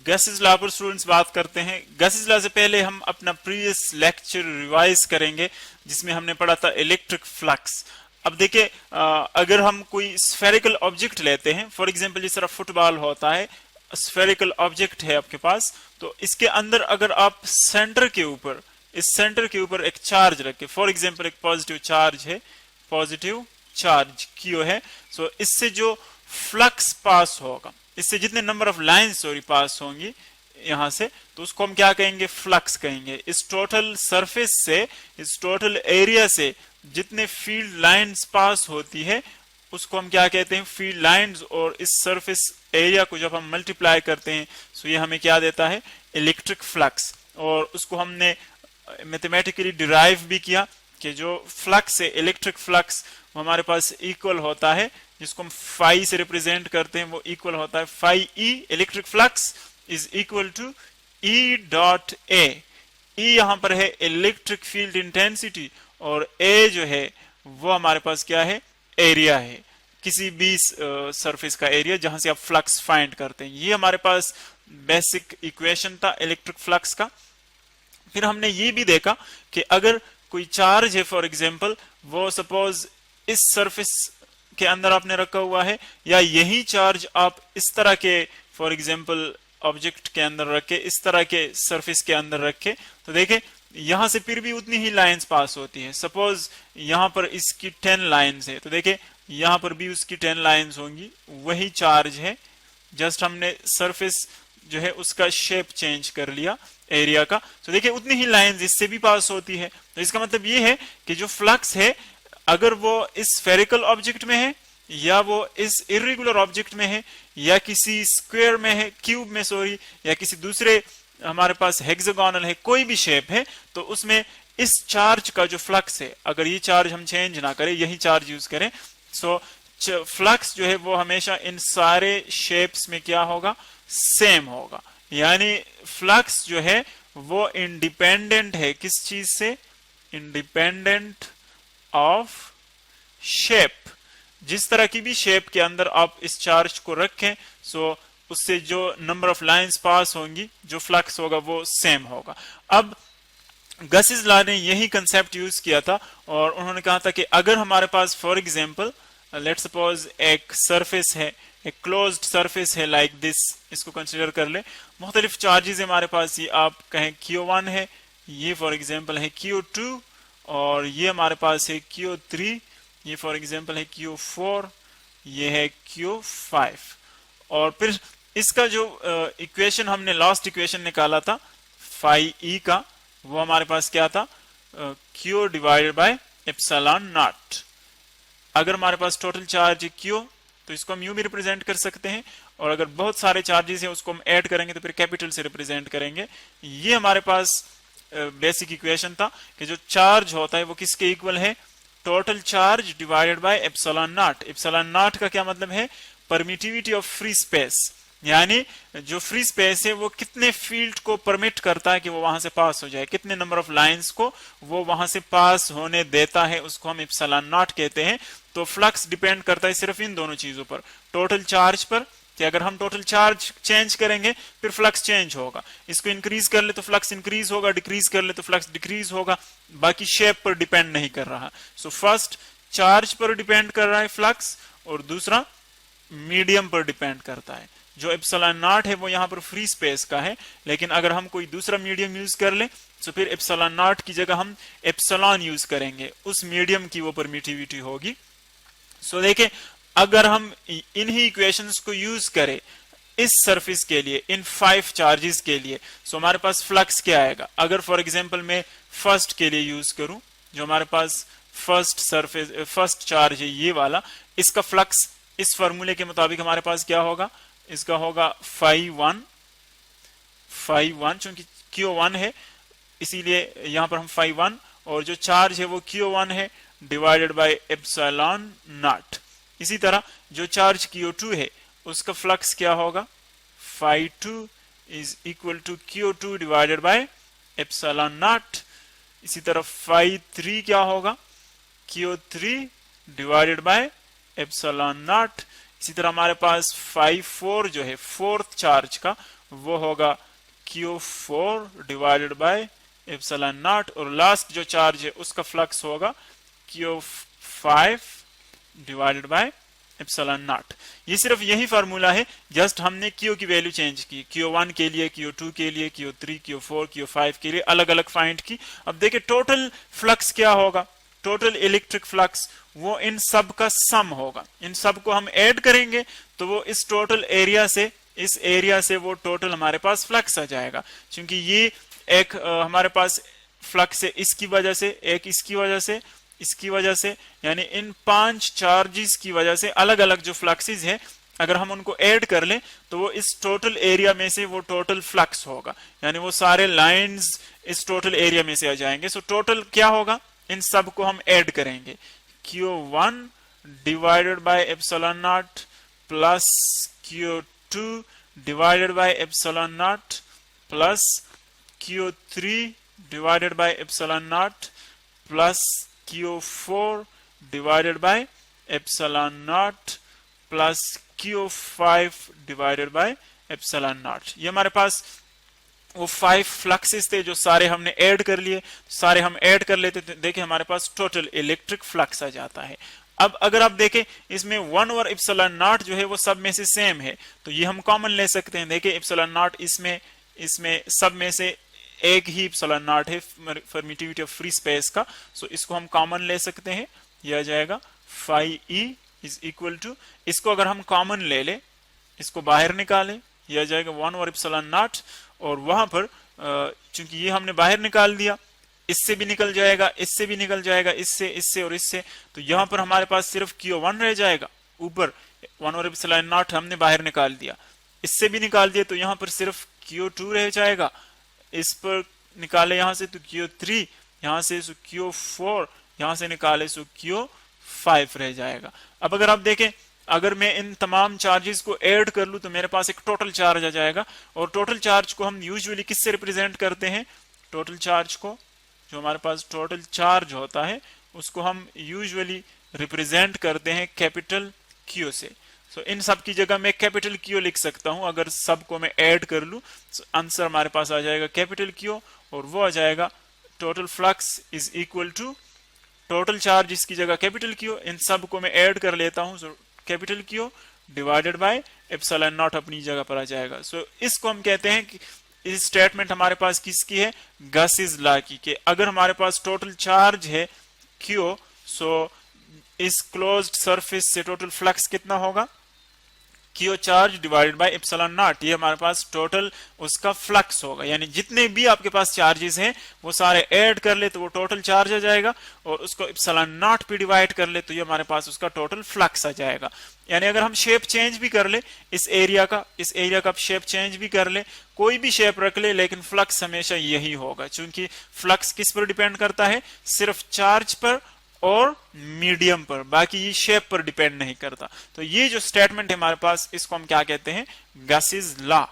Gauss's law पर students बात करते हैं। गॉसेस लॉ से पहले हम अपना प्रीवियस लेक्चर रिवाइज करेंगे जिसमें हमने पढ़ा था इलेक्ट्रिक फ्लक्स। अब देखिए, अगर हम कोई स्फेरिकल ऑब्जेक्ट लेते हैं, फॉर एग्जांपल जिस तरह फुटबॉल होता है, स्फेरिकल ऑब्जेक्ट है आपके पास, तो इसके अंदर अगर आप सेंटर के ऊपर, इस सेंटर के ऊपर एक चार्ज रखें, फॉर एग्जांपल एक पॉजिटिव चार्ज है, पॉजिटिव चार्ज क्यू है, सो इससे जो फ्लक्स पास होगा, इससे जितने नंबर ऑफ लाइंस पास होंगी यहां से, तो उसको हम क्या कहेंगे, फ्लक्स कहेंगे। इस टोटल सरफेस से, इस टोटल एरिया से जितने फील्ड लाइंस पास होती है उसको हम क्या कहते हैं, फील्ड लाइंस। और इस सरफेस एरिया को जब हम मल्टीप्लाई करते हैं तो ये हमें क्या देता है, इलेक्ट्रिक फ्लक्स। और उसको हमने मैथमेटिकली डिराइव भी किया कि जो फ्लक्स है, इलेक्ट्रिक फ्लक्स, हमारे पास इक्वल होता है, जिसको हम फाई से रिप्रेजेंट करते हैं, वो इक्वल होता है phi E. Electric flux is equal to E dot A. E यहां पर है इलेक्ट्रिक फील्ड इंटेंसिटी, और ए जो है वो हमारे पास क्या है, एरिया है, किसी भी सरफेस का एरिया जहां से आप फ्लक्स फाइंड करते हैं। ये हमारे पास बेसिक इक्वेशन था इलेक्ट्रिक फ्लक्स का। फिर हमने ये भी देखा कि अगर कोई चार्ज है, फॉर एग्जांपल वो सपोज इस सरफेस के अंदर आपने रखा हुआ है, या यही चार्ज आप इस तरह के फॉर एग्जांपल ऑब्जेक्ट के अंदर रखे, इस तरह के सरफेस के अंदर रखे, तो देखें यहां से फिर भी उतनी ही लाइंस पास होती है। सपोज यहां पर इसकी 10 लाइंस है, तो देखें यहां पर भी उसकी 10 लाइंस होंगी, वही चार्ज है, जस्ट हमने सरफेस जो है उसका शेप चेंज कर लिया एरिया का, तो देखिए उतनी ही लाइंस इससे भी पास होती है। तो इसका मतलब ये है कि जो फ्लक्स है, अगर वो इस स्फेरिकल ऑब्जेक्ट में है, या वो इस इर्रेगुलर ऑब्जेक्ट में है, या किसी स्क्वायर में है, क्यूब में सॉरी, या किसी दूसरे हमारे पास हेक्सागोनल है, कोई भी शेप है, तो उसमें इस चार्ज का जो फ्लक्स है, अगर ये चार्ज हम चेंज ना करें, यही चार्ज यूज करें, सो फ्लक्स जो है वो हमेशा इन सारे शेप्स में क्या होगा, सेम होगा। यानी फ्लक्स जो है वो इंडिपेंडेंट है किस चीज से, इंडिपेंडेंट ऑफ शेप। जिस तरह की भी शेप के अंदर आप इस चार्ज को रखें, सो उससे जो नंबर ऑफ लाइंस पास होंगी, जो फ्लक्स होगा वो सेम होगा। अब गॉसेस लॉ ने यही कंसेप्ट यूज किया था, और उन्होंने कहा था कि अगर हमारे पास फॉर एग्जांपल लेट्स सपोज एक सरफेस है, एक क्लोज्ड सरफेस है लाइक दिस, इसको कंसीडर कर ले, मुख्तलिफ चार्जेस हमारे पास, ये आप कहें Q1 है, ये फॉर एग्जांपल है Q2, और ये हमारे पास है Q3, ये फॉर एग्जांपल है Q4, ये है Q5। और फिर इसका जो इक्वेशन हमने लास्ट इक्वेशन निकाला था फाई ई का, वो हमारे पास क्या था, Q divided by epsilon not. अगर हमारे पास टोटल चार्ज Q, तो इसको हम यूं भी रिप्रेजेंट कर सकते हैं, और अगर बहुत सारे चार्जेस हैं उसको हम ऐड करेंगे तो फिर कैपिटल से रिप्रेजेंट करेंगे। ये हमारे पास बेसिक इक्वेशन था कि जो चार्ज होता है वो किसके इक्वल है, total charge divided by epsilon not. Epsilon not का क्या मतलब है, परमिटिविटी ऑफ फ्री स्पेस, यानी जो फ्री स्पेस है वो कितने फील्ड को परमिट करता है कि वो वहां से पास हो जाए, कितने नंबर ऑफ लाइंस को वो वहां से पास होने देता है, उसको हम एप्सिलॉन नॉट कहते हैं। तो फ्लक्स डिपेंड करता है सिर्फ इन दोनों चीजों पर, टोटल चार्ज पर, कि अगर हम टोटल चार्ज चेंज करेंगे फिर फ्लक्स चेंज होगा, इसको इंक्रीज कर ले तो फ्लक्स इंक्रीज होगा, डिक्रीज कर ले तो फ्लक्स डिक्रीज होगा, बाकी शेप पर डिपेंड नहीं कर रहा। सो फर्स्ट चार्ज पर डिपेंड कर रहा है फ्लक्स, और दूसरा मीडियम पर डिपेंड करता है। जो एप्सिलॉन नॉट है वो यहाँ पर फ्री स्पेस का है, लेकिन अगर हम कोई दूसरा मीडियम यूज कर ले तो फिर एप्सिलॉन नॉट की जगह हम एप्सिलॉन यूज करेंगे, उस मीडियम की वो परमिटिविटी होगी। सो देखें, अगर हम इन्हीं इक्वेशंस को यूज करें इस सरफेस के लिए, इन 5 चार्जेस के लिए, सो हमारे पास फ्लक्स क्या आएगा। अगर फॉर एग्जांपल मैं फर्स्ट के लिए यूज करूं, जो हमारे पास फर्स्ट सरफेस, फर्स्ट चार्ज है ये वाला, इसका फ्लक्स इस फॉर्मूले के मुताबिक हमारे पास क्या होगा, इसका होगा φ1, चूंकि Q1 है इसीलिए यहां पर हम φ1, और जो चार्ज है वो Q1 है डिवाइडेड बाय एप्सिलॉन नॉट। इसी तरह जो चार्ज Q2 है उसका फ्लक्स क्या होगा, φ2 is equal to Q2 divided by epsilon naught. इसी तरह φ3 क्या होगा, Q3 divided by epsilon naught. इसी तरह हमारे पास φ4 जो है फोर्थ चार्ज का, वो होगा Q4 divided by epsilon not, और लास्ट जो चार्ज है उसका फ्लक्स होगा Q5 divided by epsilon not. ये सिर्फ यही फार्मूला है, जस्ट हमने Q की वैल्यू चेंज की, Q1 के लिए, Q2 के लिए, Q3, Q4, Q5 के लिए अलग अलग फाइंड की। अब देखिए टोटल फ्लक्स क्या होगा, टोटल इलेक्ट्रिक फ्लक्स वो इन सब का सम होगा। इन सब को हम ऐड करेंगे तो वो इस टोटल एरिया से, इस एरिया से वो टोटल हमारे पास फ्लक्स आ जाएगा। क्योंकि ये एक हमारे पास फ्लक्स है इसकी वजह से, एक इसकी वजह से, इसकी वजह से, यानी इन 5 चार्जेस की वजह से अलग अलग जो फ्लक्सेस है, अगर हम उनको ऐड कर लें तो वो इस टोटल एरिया में से वो टोटल फ्लक्स होगा, यानी वो सारे लाइंस इस टोटल एरिया में से आ जाएंगे। सो टोटल क्या होगा, इन सब को हम ऐड करेंगे, Q1 divided by epsilon not plus Q2 divided by epsilon not plus Q3 divided by epsilon not plus Q4 divided by epsilon not plus Q5 divided by epsilon not. ये हमारे पास वो 5 fluxes थे जो सारे हमने add कर लिए, सारे हम ऐड कर लेते थे, देखिए हमारे पास टोटल इलेक्ट्रिक फ्लक्स आ जाता है। अब अगर आप देखें इसमें 1 और एप्सिलॉन नॉट जो है वो सब में से सेम है, तो ये हम कॉमन ले सकते हैं। देखिए एप्सिलॉन नॉट इसमें सब में से एक ही एप्सिलॉन नॉट है, परमिटिविटी ऑफ फ्री स्पेस का, सो इसको हम कॉमन ले सकते हैं। यह आ जाएगा phi e is equal to, इसको अगर हम कॉमन ले ले, इसको बाहर निकालें, यह आ जाएगा 1 और एप्सिलॉन नॉट, और वहां पर चूंकि ये हमने बाहर निकाल दिया, इससे भी निकल जाएगा, इससे भी निकल जाएगा, इससे और इससे, तो यहां पर हमारे पास सिर्फ Q1 रह जाएगा। ऊपर 1 और एप्सिलॉन नॉट हमने बाहर निकाल दिया, इससे भी निकाल दिया, तो यहां पर सिर्फ Q2 रह जाएगा। इस पर निकाले यहां से तो Q3, यहां से Q4, यहां से निकाले सो Q5 रह जाएगा। अब अगर आप देखें, अगर मैं इन तमाम चार्जेस को ऐड कर लूं तो मेरे पास एक टोटल चार्ज आ जाएगा, और टोटल चार्ज को हम यूजुअली किससे रिप्रेजेंट करते हैं, टोटल चार्ज को, जो हमारे पास टोटल चार्ज होता है उसको हम यूजुअली रिप्रेजेंट करते हैं कैपिटल Q से। सो इन सब की जगह मैं कैपिटल Q लिख सकता हूं, अगर सबको मैं ऐड कर लूं तो आंसर हमारे पास आ जाएगा कैपिटल Q, और वो आ जाएगा total flux is equal to total charge, इसकी जगह कैपिटल Q, इन सब को मैं ऐड कर लेता हूं, so capital Q divided by epsilon not अपनी जगह पर आ जाएगा। सो इसको हम कहते हैं कि इस स्टेटमेंट हमारे पास किसकी है, गॉसिस लॉ की, कि अगर हमारे पास टोटल चार्ज है Q, सो इस क्लोज्ड सरफेस से टोटल फ्लक्स कितना होगा, Q charge divided by epsilon not, ये हमारे पास टोटल उसका फ्लक्स होगा। यानी जितने भी आपके पास चार्जेस हैं वो सारे ऐड कर ले तो वो टोटल चार्ज आ जाएगा, और उसको एप्सिलॉन नॉट पे डिवाइड कर ले तो ये हमारे पास उसका टोटल फ्लक्स आ जाएगा। यानी अगर हम शेप चेंज भी कर ले, इस एरिया का आप शेप चेंज भी कर ले, कोई भी शेप रख ले, लेकिन फ्लक्स हमेशा यही होगा, क्योंकि फ्लक्स किस पर डिपेंड करता है, सिर्फ चार्ज पर और मीडियम पर, बाकी ये शेप पर डिपेंड नहीं करता। तो ये जो स्टेटमेंट है हमारे पास, इसको हम क्या कहते हैं, गॉसिस लॉ।